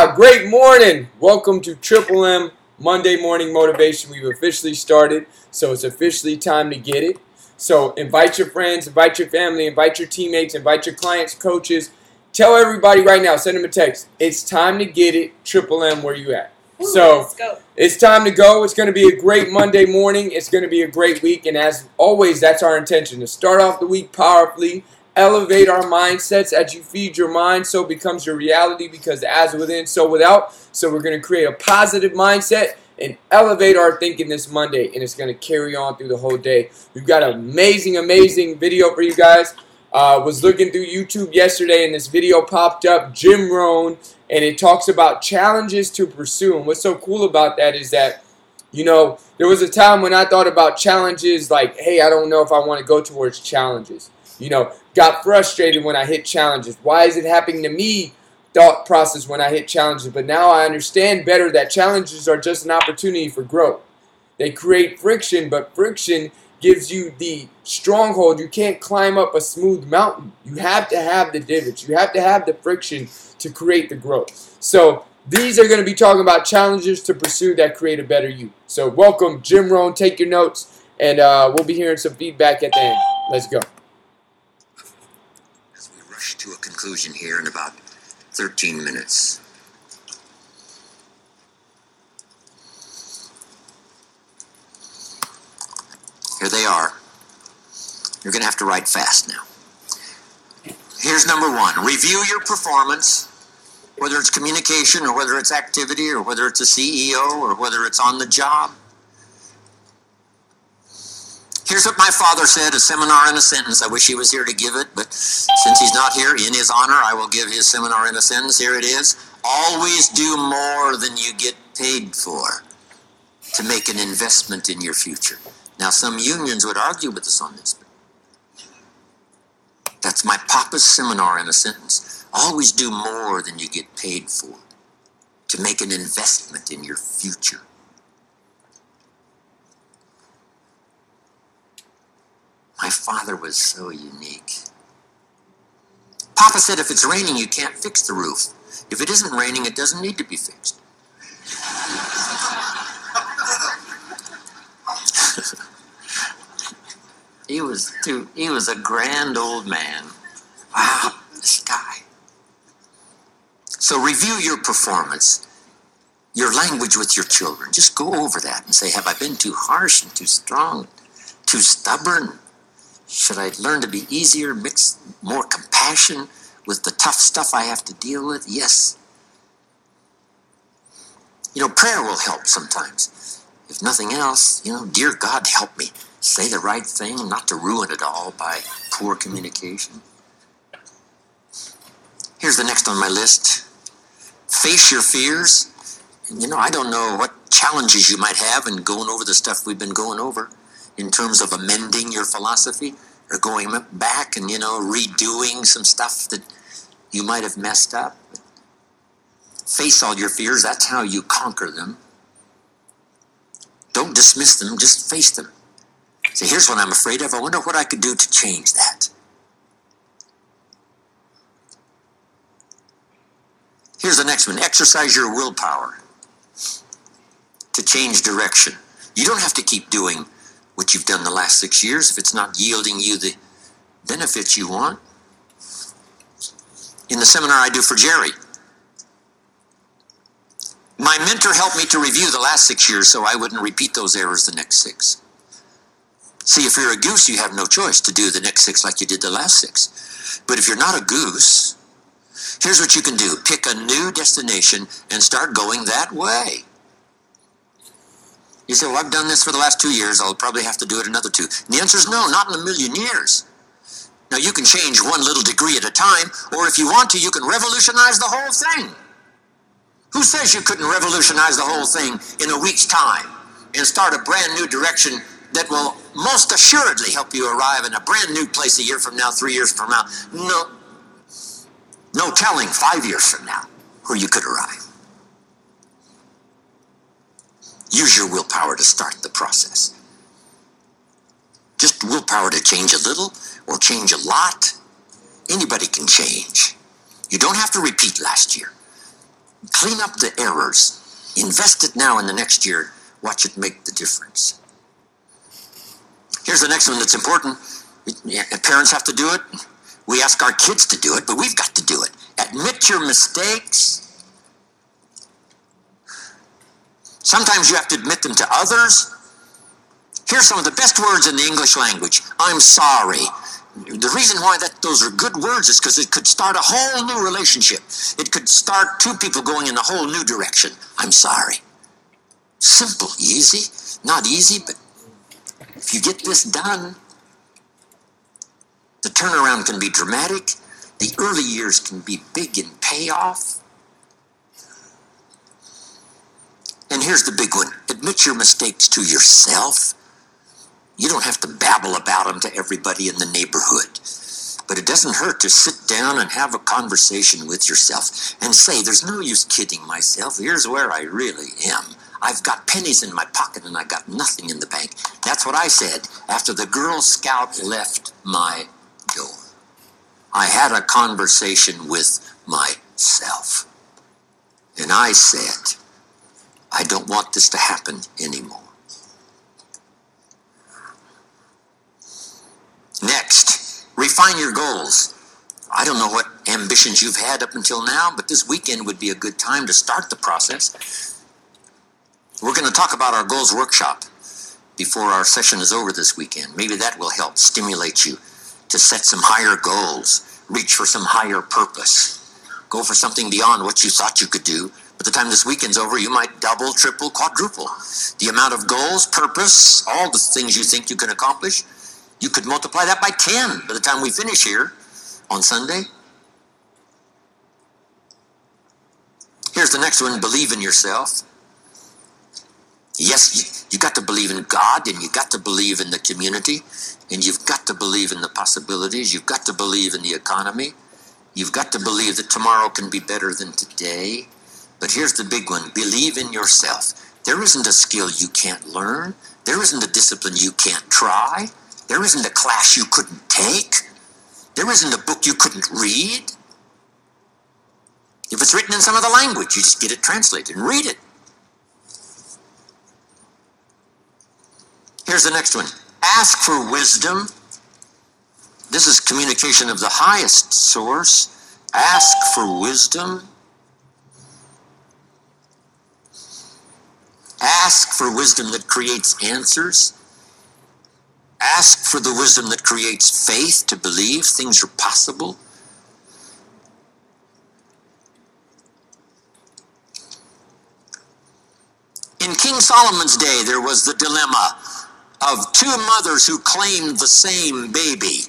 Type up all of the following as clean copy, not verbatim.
Great morning. Welcome to Triple M Monday Morning Motivation. We've officially started, so it's officially time to get it. So invite your friends, invite your family, invite your teammates, invite your clients, coaches. Tell everybody right now, send them a text. It's time to get it. Triple M, where you at? So let's go. It's time to go. It's going to be a great Monday morning. It's going to be a great week. And as always, that's our intention, to start off the week powerfully, elevate our mindsets. As you feed your mind, so becomes your reality, because as within, so without. So we're going to create a positive mindset and elevate our thinking this Monday, and it's going to carry on through the whole day. We've got an amazing video for you guys. Was looking through YouTube yesterday, and this video popped up, Jim Rohn, and it talks about challenges to pursue. And what's so cool about that is that, you know, there was a time when I thought about challenges like, hey, I don't know if I want to go towards challenges. You know, got frustrated when I hit challenges. Why is it happening to me? Thought process when I hit challenges. But now I understand better that challenges are just an opportunity for growth. They create friction, but friction gives you the stronghold. You can't climb up a smooth mountain. You have to have the divots. You have to have the friction to create the growth. So these are going to be talking about challenges to pursue that create a better you. So welcome, Jim Rohn. Take your notes, and we'll be hearing some feedback at the end. Let's go. As we rush to a conclusion here in about 13 minutes. Here they are. You're going to have to write fast now. Here's number one. Review your performance, whether it's communication or whether it's activity or whether it's a CEO or whether it's on the job. Here's what my father said, a seminar in a sentence. I wish he was here to give it, but since he's not here, in his honor, I will give his seminar in a sentence. Here it is. Always do more than you get paid for to make an investment in your future. Now, some unions would argue with us on this. That's my papa's seminar in a sentence. Always do more than you get paid for to make an investment in your future. My father was so unique. Papa said if it's raining, you can't fix the roof. If it isn't raining, it doesn't need to be fixed. He was a grand old man. Wow, this guy. So review your performance, your language with your children. Just go over that and say, have I been too harsh and too strong, too stubborn? Should I learn to be easier, mix more compassion with the tough stuff I have to deal with? Yes. You know, prayer will help sometimes. If nothing else, you know, dear God, help me. Say the right thing, not to ruin it all by poor communication. Here's the next on my list. Face your fears. And, you know, I don't know what challenges you might have in going over the stuff we've been going over in terms of amending your philosophy or going back and, you know, redoing some stuff that you might have messed up. Face all your fears. That's how you conquer them. Don't dismiss them. Just face them. Say, here's what I'm afraid of. I wonder what I could do to change that. Here's the next one. Exercise your willpower to change direction. You don't have to keep doing what you've done the last 6 years if it's not yielding you the benefits you want. In the seminar I do for Jerry, my mentor helped me to review the last 6 years so I wouldn't repeat those errors the next 6. See, if you're a goose, you have no choice to do the next 6 like you did the last 6. But if you're not a goose, here's what you can do. Pick a new destination and start going that way. You say, well, I've done this for the last 2 years. I'll probably have to do it another 2. And the answer is no, not in a million years. Now, you can change one little degree at a time, or if you want to, you can revolutionize the whole thing. Who says you couldn't revolutionize the whole thing in a week's time and start a brand new direction that will most assuredly help you arrive in a brand new place a year from now, 3 years from now? No telling 5 years from now where you could arrive. Use your willpower to start the process. Just willpower to change a little or change a lot. Anybody can change. You don't have to repeat last year. Clean up the errors. Invest it now in the next year. Watch it make the difference. Here's the next one that's important. Parents have to do it. We ask our kids to do it, but we've got to do it. Admit your mistakes. Sometimes you have to admit them to others. Here's some of the best words in the English language. I'm sorry. The reason why those are good words is because it could start a whole new relationship. It could start two people going in a whole new direction. I'm sorry. Simple, easy. Not easy, but if you get this done, the turnaround can be dramatic. The early years can be big in payoff. And here's the big one. Admit your mistakes to yourself. You don't have to babble about them to everybody in the neighborhood. But it doesn't hurt to sit down and have a conversation with yourself and say, there's no use kidding myself. Here's where I really am. I've got pennies in my pocket and I got nothing in the bank. That's what I said after the Girl Scout left my door. I had a conversation with myself. And I said, I don't want this to happen anymore. Next, refine your goals. I don't know what ambitions you've had up until now, but this weekend would be a good time to start the process. We're going to talk about our goals workshop before our session is over this weekend. Maybe that will help stimulate you to set some higher goals, reach for some higher purpose, go for something beyond what you thought you could do. By the time this weekend's over, you might double, triple, quadruple the amount of goals, purpose, all the things you think you can accomplish. You could multiply that by 10 by the time we finish here on Sunday. Here's the next one, believe in yourself. Yes, you got to believe in God, and you got to believe in the community, and you've got to believe in the possibilities. You've got to believe in the economy. You've got to believe that tomorrow can be better than today. But here's the big one, believe in yourself. There isn't a skill you can't learn. There isn't a discipline you can't try. There isn't a class you couldn't take. There isn't a book you couldn't read. If it's written in some other language, you just get it translated and read it. Here's the next one. Ask for wisdom. This is communication of the highest source. Ask for wisdom. Ask for wisdom that creates answers. Ask for the wisdom that creates faith to believe things are possible. In King Solomon's day, there was the dilemma of two mothers who claimed the same baby.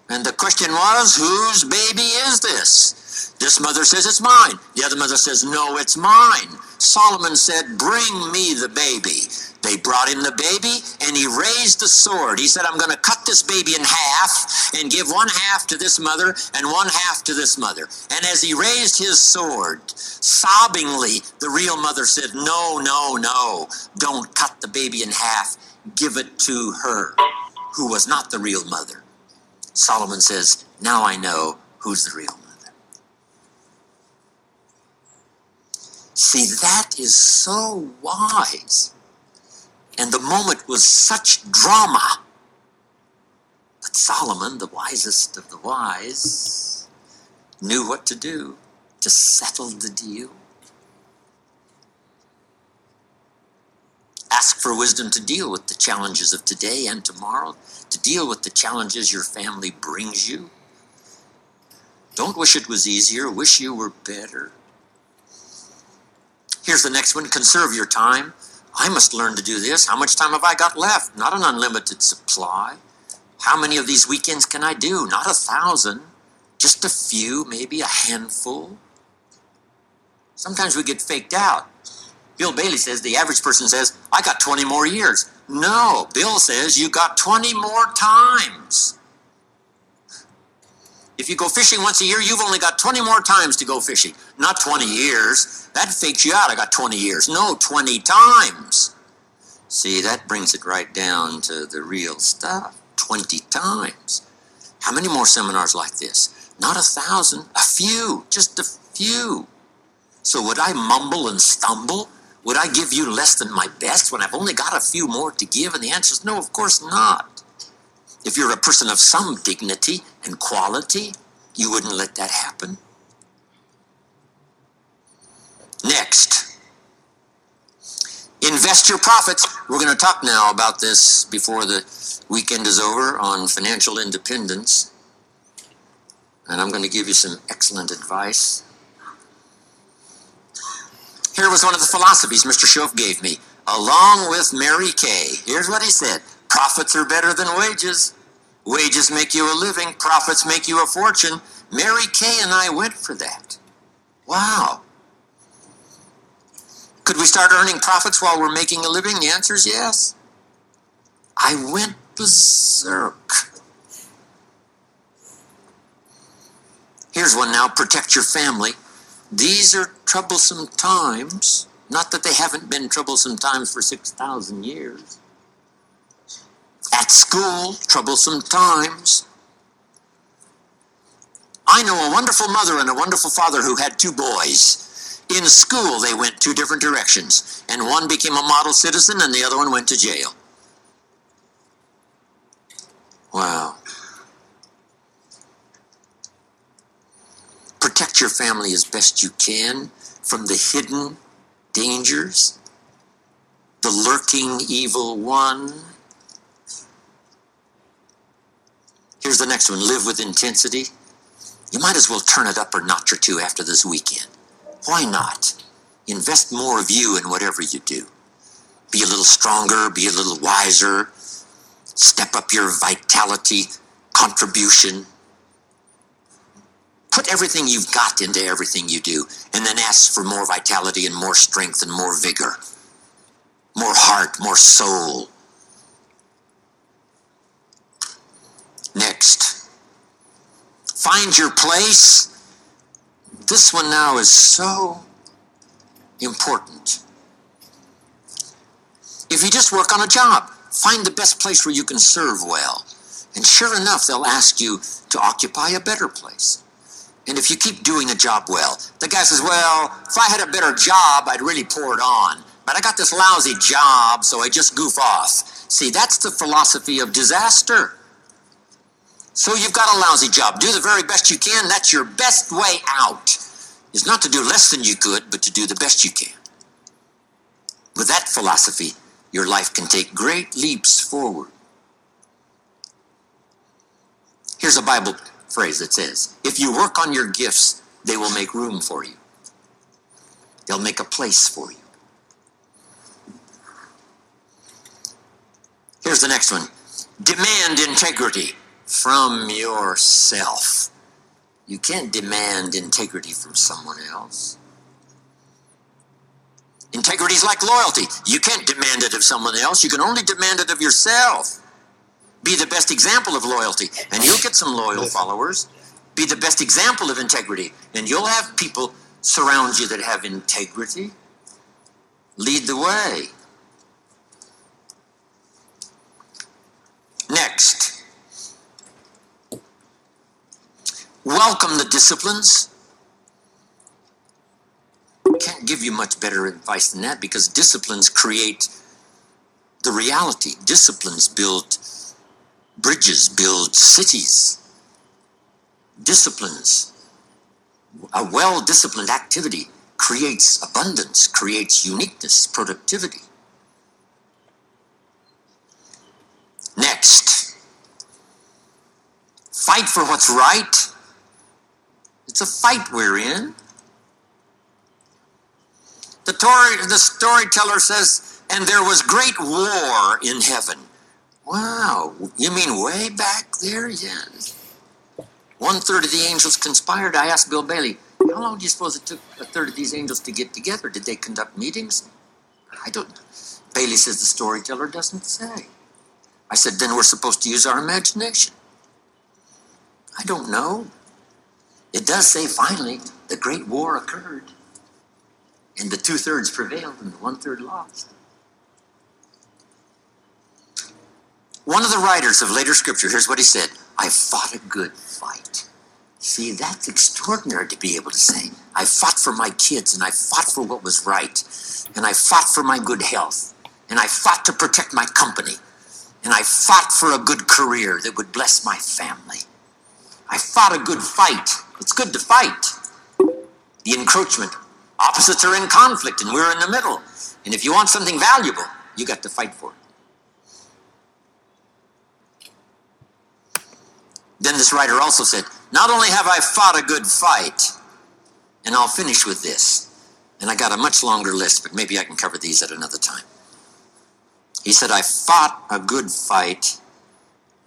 And the question was, whose baby is this? This mother says, it's mine. The other mother says, no, it's mine. Solomon said, bring me the baby. They brought him the baby, and he raised the sword. He said, I'm going to cut this baby in half and give one half to this mother and one half to this mother. And as he raised his sword, sobbingly, the real mother said, no, no, no, don't cut the baby in half. Give it to her, who was not the real mother. Solomon says, now I know who's the real mother. See, that is so wise. And the moment was such drama. But Solomon, the wisest of the wise, knew what to do to settle the deal. Ask for wisdom to deal with the challenges of today and tomorrow, to deal with the challenges your family brings you. Don't wish it was easier, wish you were better. Here's the next one, conserve your time. I must learn to do this. How much time have I got left? Not an unlimited supply. How many of these weekends can I do? Not 1,000. Just a few, maybe a handful. Sometimes we get faked out. Bill Bailey says, the average person says, I got 20 more years. No, Bill says you got 20 more times. If you go fishing once a year, you've only got 20 more times to go fishing. Not 20 years. That fakes you out. I got 20 years. No, 20 times. See, that brings it right down to the real stuff. 20 times. How many more seminars like this? Not 1,000. A few. Just a few. So would I mumble and stumble? Would I give you less than my best when I've only got a few more to give? And the answer is no, of course not. If you're a person of some dignity and quality, you wouldn't let that happen. Next, invest your profits. We're going to talk now about this before the weekend is over on financial independence. And I'm going to give you some excellent advice. Here was one of the philosophies Mr. Schoaf gave me, along with Mary Kay. Here's what he said. Profits are better than wages. Wages make you a living. Profits make you a fortune. Mary Kay and I went for that. Wow. Could we start earning profits while we're making a living? The answer is yes. I went berserk. Here's one now. Protect your family. These are troublesome times. Not that they haven't been troublesome times for 6,000 years. At school, troublesome times. I know a wonderful mother and a wonderful father who had two boys. In school, they went two different directions, and one became a model citizen and the other one went to jail. Wow. Protect your family as best you can from the hidden dangers, the lurking evil one. Here's the next one. Live with intensity. You might as well turn it up a notch or two after this weekend. Why not? Invest more of you in whatever you do. Be a little stronger, be a little wiser. Step up your vitality, contribution. Put everything you've got into everything you do, and then ask for more vitality and more strength and more vigor. More heart, more soul. Next, find your place. This one now is so important. If you just work on a job, find the best place where you can serve well. And sure enough, they'll ask you to occupy a better place. And if you keep doing a job well, the guy says, well, if I had a better job, I'd really pour it on. But I got this lousy job, so I just goof off. See, that's the philosophy of disaster. So you've got a lousy job. Do the very best you can. That's your best way out. Is not to do less than you could, but to do the best you can. With that philosophy, your life can take great leaps forward. Here's a Bible phrase that says, if you work on your gifts, they will make room for you. They'll make a place for you. Here's the next one. Demand integrity from yourself. You can't demand integrity from someone else. Integrity is like loyalty. You can't demand it of someone else. You can only demand it of yourself. Be the best example of loyalty, and you'll get some loyal followers. Be the best example of integrity, and you'll have people surround you that have integrity. Lead the way. Next, welcome the disciplines. Can't give you much better advice than that, because disciplines create the reality. Disciplines build bridges, build cities. Disciplines, a well-disciplined activity creates abundance, creates uniqueness, productivity. Next, fight for what's right. It's a fight we're in. The storyteller says, and there was great war in heaven. Wow, you mean way back there? Yes. 1/3 of the angels conspired. I asked Bill Bailey, how long do you suppose it took 1/3 of these angels to get together? Did they conduct meetings? I don't know. Bailey says the storyteller doesn't say. I said, then we're supposed to use our imagination. I don't know. It does say finally the great war occurred, and the 2/3 prevailed and the 1/3 lost. One of the writers of later scripture, here's what he said. I fought a good fight. See, that's extraordinary to be able to say. I fought for my kids, and I fought for what was right, and I fought for my good health, and I fought to protect my company, and I fought for a good career that would bless my family. I fought a good fight. It's good to fight. The encroachment. Opposites are in conflict, and we're in the middle. And if you want something valuable, you got to fight for it. Then this writer also said, not only have I fought a good fight, and I'll finish with this, and I got a much longer list, but maybe I can cover these at another time. He said, I fought a good fight,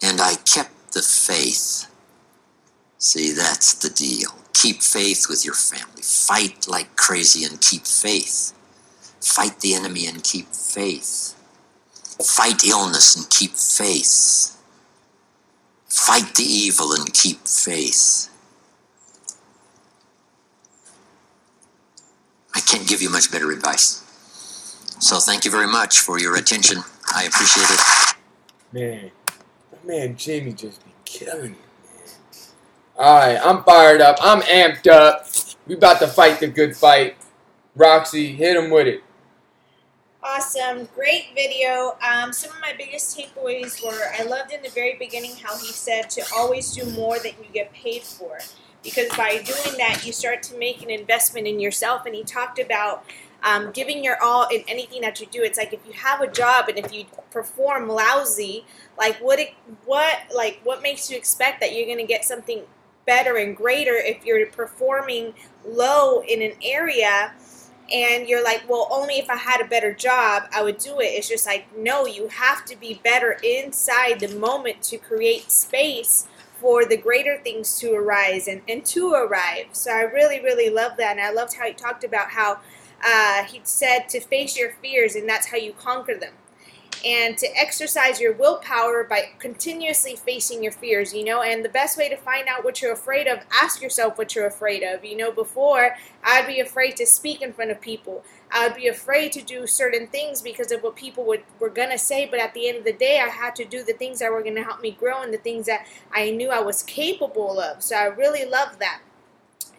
and I kept the faith. See, that's the deal. Keep faith with your family. Fight like crazy and keep faith. Fight the enemy and keep faith. Fight illness and keep faith. Fight the evil and keep faith. I can't give you much better advice. So thank you very much for your attention. I appreciate it. Man, that man Jamie just be killing it, man. Alright, I'm fired up. I'm amped up. We about to fight the good fight. Roxy, hit him with it. Awesome. Great video. Some of my biggest takeaways were, I loved in the very beginning how he said to always do more than you get paid for. Because by doing that, you start to make an investment in yourself. And he talked about giving your all in anything that you do. It's like if you have a job and if you perform lousy, like what makes you expect that you're going to get something better and greater if you're performing low in an area? And you're like, well, only if I had a better job, I would do it. It's just like, no, you have to be better inside the moment to create space for the greater things to arise and to arrive. So I really, really love that. And I loved how he talked about how he said to face your fears, and that's how you conquer them. And to exercise your willpower by continuously facing your fears, and the best way to find out what you're afraid of, ask yourself what you're afraid of. Before, I'd be afraid to speak in front of people. I would be afraid to do certain things because of what people were going to say, but at the end of the day, I had to do the things that were going to help me grow and the things that I knew I was capable of. So I really love that.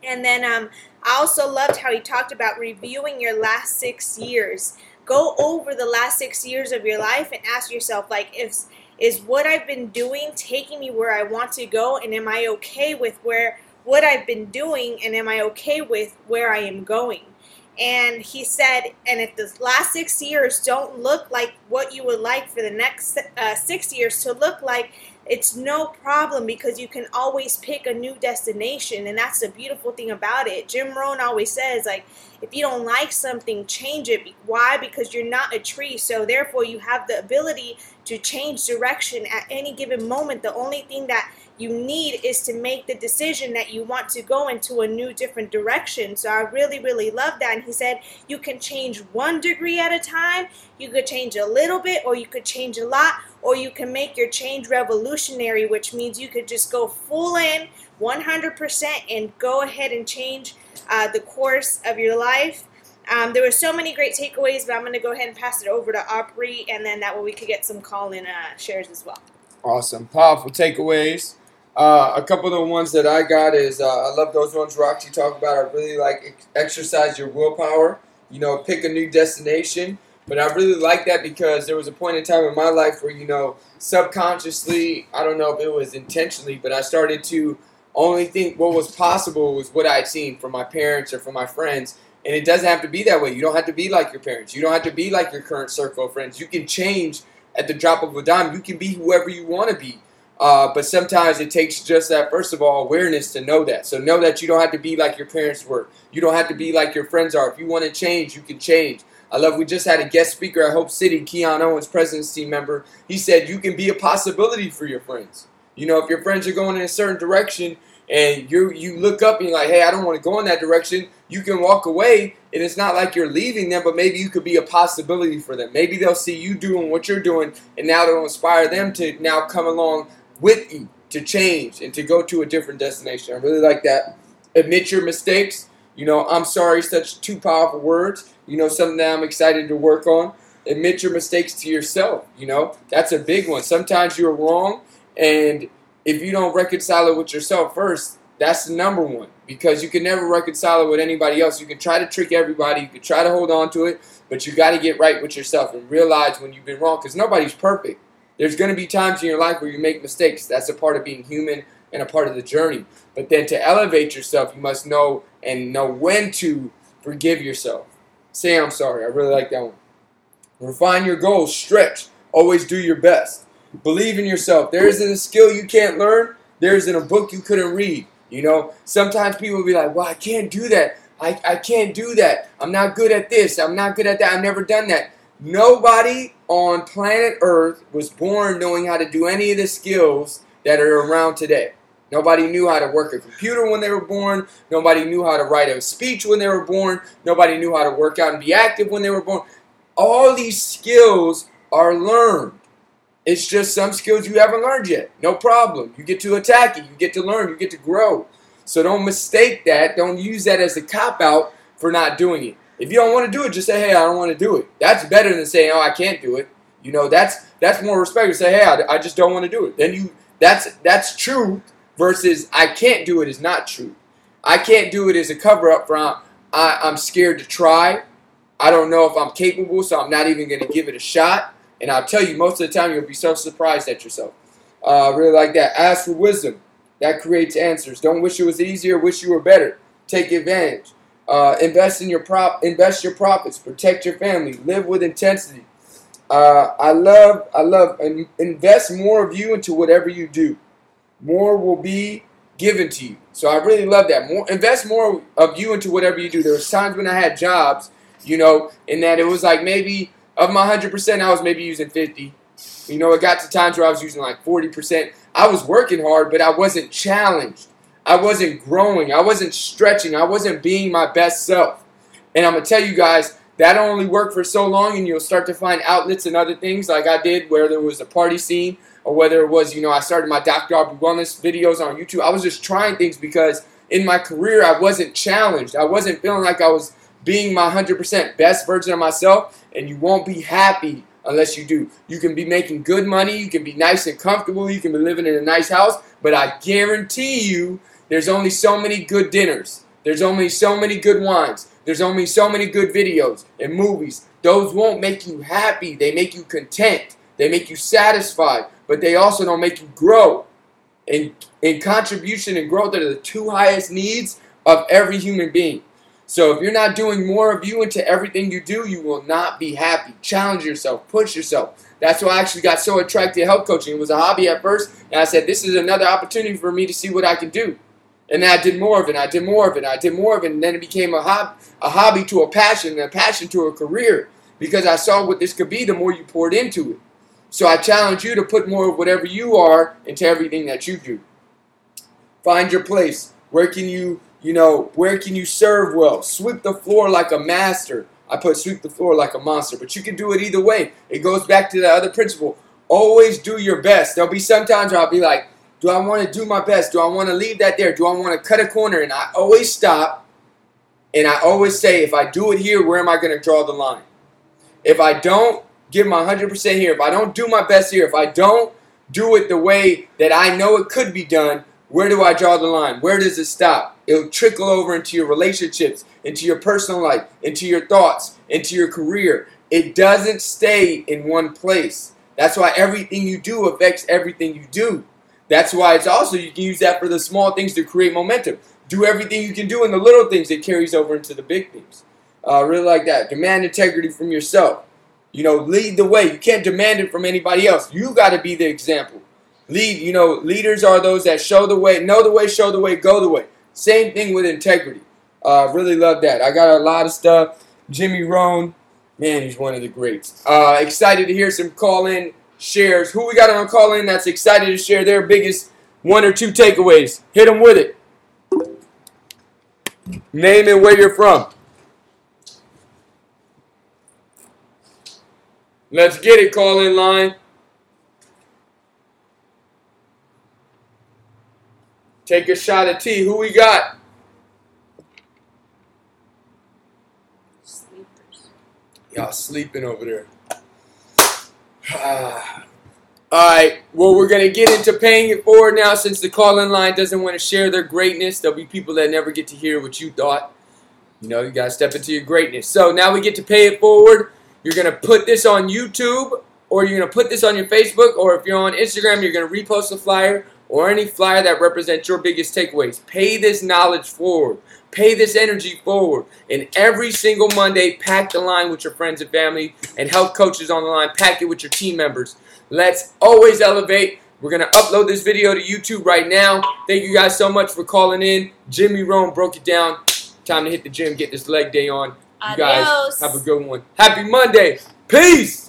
And then I also loved how he talked about reviewing your last 6 years. Go over the last 6 years of your life and ask yourself, like, is what I've been doing taking me where I want to go, and am I okay with what I've been doing, and am I okay with where I am going? And he said, and if the last 6 years don't look like what you would like for the next 6 years to look like, it's no problem, because you can always pick a new destination, and that's the beautiful thing about it. Jim Rohn always says, like, if you don't like something, change it. Why? Because you're not a tree, so therefore you have the ability to change direction at any given moment. The only thing that you need is to make the decision that you want to go into a new, different direction. So I really, really love that. And he said you can change 1 degree at a time, you could change a little bit, or you could change a lot, or you can make your change revolutionary, which means you could just go full in 100% and go ahead and change the course of your life. There were so many great takeaways, but I'm going to go ahead and pass it over to Aubrey, and then that way we could get some call-in shares as well. Awesome. Powerful takeaways. A couple of the ones that I got is, I love those ones Roxy talked about. I really like exercise your willpower. Pick a new destination. But I really like that because there was a point in time in my life where, subconsciously, I don't know if it was intentionally, but I started to only think what was possible was what I'd seen from my parents or from my friends. And it doesn't have to be that way. You don't have to be like your parents. You don't have to be like your current circle of friends. You can change at the drop of a dime. You can be whoever you want to be. But sometimes it takes just that, first of all, awareness to know that. So know that you don't have to be like your parents were. You don't have to be like your friends are. If you want to change, you can change. I love, we just had a guest speaker at Hope City, Keon Owens, President's Team member. He said you can be a possibility for your friends. If your friends are going in a certain direction and you look up and you're like, hey, I don't want to go in that direction, you can walk away, and it's not like you're leaving them, but maybe you could be a possibility for them. Maybe they'll see you doing what you're doing, and now it'll inspire them to now come along with you to change and to go to a different destination. I really like that. Admit your mistakes. I'm sorry, such 2 powerful words. Something that I'm excited to work on. Admit your mistakes to yourself. That's a big one. Sometimes you're wrong, and if you don't reconcile it with yourself first, That's the number one, because you can never reconcile it with anybody else. You can try to trick everybody. You can try to hold on to it, but you got to get right with yourself and realize when you've been wrong, because nobody's perfect. There's going to be times in your life where you make mistakes. That's a part of being human and a part of the journey. But then to elevate yourself, you must know when to forgive yourself. Say I'm sorry. I really like that one. Refine your goals. Stretch. Always do your best. Believe in yourself. There isn't a skill you can't learn. There isn't a book you couldn't read. You know, sometimes people will be like, well, I can't do that. I can't do that. I'm not good at this. I'm not good at that. I've never done that. Nobody on planet Earth was born knowing how to do any of the skills that are around today. Nobody knew how to work a computer when they were born. Nobody knew how to write a speech when they were born. Nobody knew how to work out and be active when they were born. All these skills are learned. It's just some skills you haven't learned yet. No problem. You get to attack it. You get to learn. You get to grow. So don't mistake that. Don't use that as a cop-out for not doing it. If you don't want to do it, just say, hey, I don't want to do it. That's better than saying, oh, I can't do it. You know, that's more respect to say, hey, I just don't want to do it. Then that's true versus I can't do it is not true. I can't do it is a cover-up for I'm scared to try. I don't know if I'm capable, so I'm not even going to give it a shot. And I'll tell you, most of the time, you'll be so surprised at yourself. Really like that. Ask for wisdom. That creates answers. Don't wish it was easier. Wish you were better. Take advantage. Invest your profits. Protect your family. Live with intensity. I love, and invest more of you into whatever you do. More will be given to you. So I really love that. Invest more of you into whatever you do. There was times when I had jobs, you know, and that it was like maybe of my 100%, I was maybe using 50. You know, it got to times where I was using like 40%. I was working hard, but I wasn't challenged. I wasn't growing. I wasn't stretching. I wasn't being my best self. And I'm going to tell you guys, that only worked for so long, and you'll start to find outlets and other things like I did, where there was a party scene, or whether it was, you know, I started my Dr. Aubrey Wellness videos on YouTube. I was just trying things because in my career, I wasn't challenged. I wasn't feeling like I was being my 100% best version of myself, and you won't be happy unless you do. You can be making good money, you can be nice and comfortable, you can be living in a nice house, but I guarantee you there's only so many good dinners. There's only so many good wines. There's only so many good videos and movies. Those won't make you happy. They make you content. They make you satisfied, but they also don't make you grow. And contribution and growth are the two highest needs of every human being. So if you're not doing more of you into everything you do, you will not be happy. Challenge yourself. Push yourself. That's why I actually got so attracted to health coaching. It was a hobby at first, and I said, this is another opportunity for me to see what I can do. And then I did more of it, I did more of it, I did more of it, and then it became a hobby to a passion, and a passion to a career, because I saw what this could be the more you poured into it. So I challenge you to put more of whatever you are into everything that you do. Find your place. Where can you serve well? Sweep the floor like a master. I put sweep the floor like a monster, but you can do it either way. It goes back to the other principle. Always do your best. There'll be some times where I'll be like, do I want to do my best? Do I want to leave that there? Do I want to cut a corner? And I always stop, and I always say, if I do it here, where am I going to draw the line? If I don't give my 100% here, if I don't do my best here, if I don't do it the way that I know it could be done, where do I draw the line? Where does it stop? It'll trickle over into your relationships, into your personal life, into your thoughts, into your career. It doesn't stay in one place. That's why everything you do affects everything you do. That's why it's also, you can use that for the small things to create momentum. Do everything you can do in the little things that carries over into the big things. Really like that. Demand integrity from yourself. You know, lead the way. You can't demand it from anybody else. You got to be the example. Leaders are those that show the way, know the way, show the way, go the way. Same thing with integrity. Really love that. I got a lot of stuff. Jimmy Rohn, man, he's one of the greats. Excited to hear some call-in shares. Who we got on call-in that's excited to share their biggest 1 or 2 takeaways? Hit them with it. Name and where you're from. Let's get it, call-in line. Take a shot of tea. Who we got? Sleepers. Y'all sleeping over there. Alright, well, we're going to get into paying it forward now since the call-in line doesn't want to share their greatness. There'll be people that never get to hear what you thought. You know, you got to step into your greatness. So now we get to pay it forward. You're going to put this on YouTube, or you're going to put this on your Facebook, or if you're on Instagram, you're going to repost the flyer or any flyer that represents your biggest takeaways. Pay this knowledge forward. Pay this energy forward. And every single Monday, pack the line with your friends and family, and health coaches on the line. Pack it with your team members. Let's always elevate. We're going to upload this video to YouTube right now. Thank you guys so much for calling in. Jimmy Rohn broke it down. Time to hit the gym, get this leg day on. You guys have a good one. Happy Monday. Peace.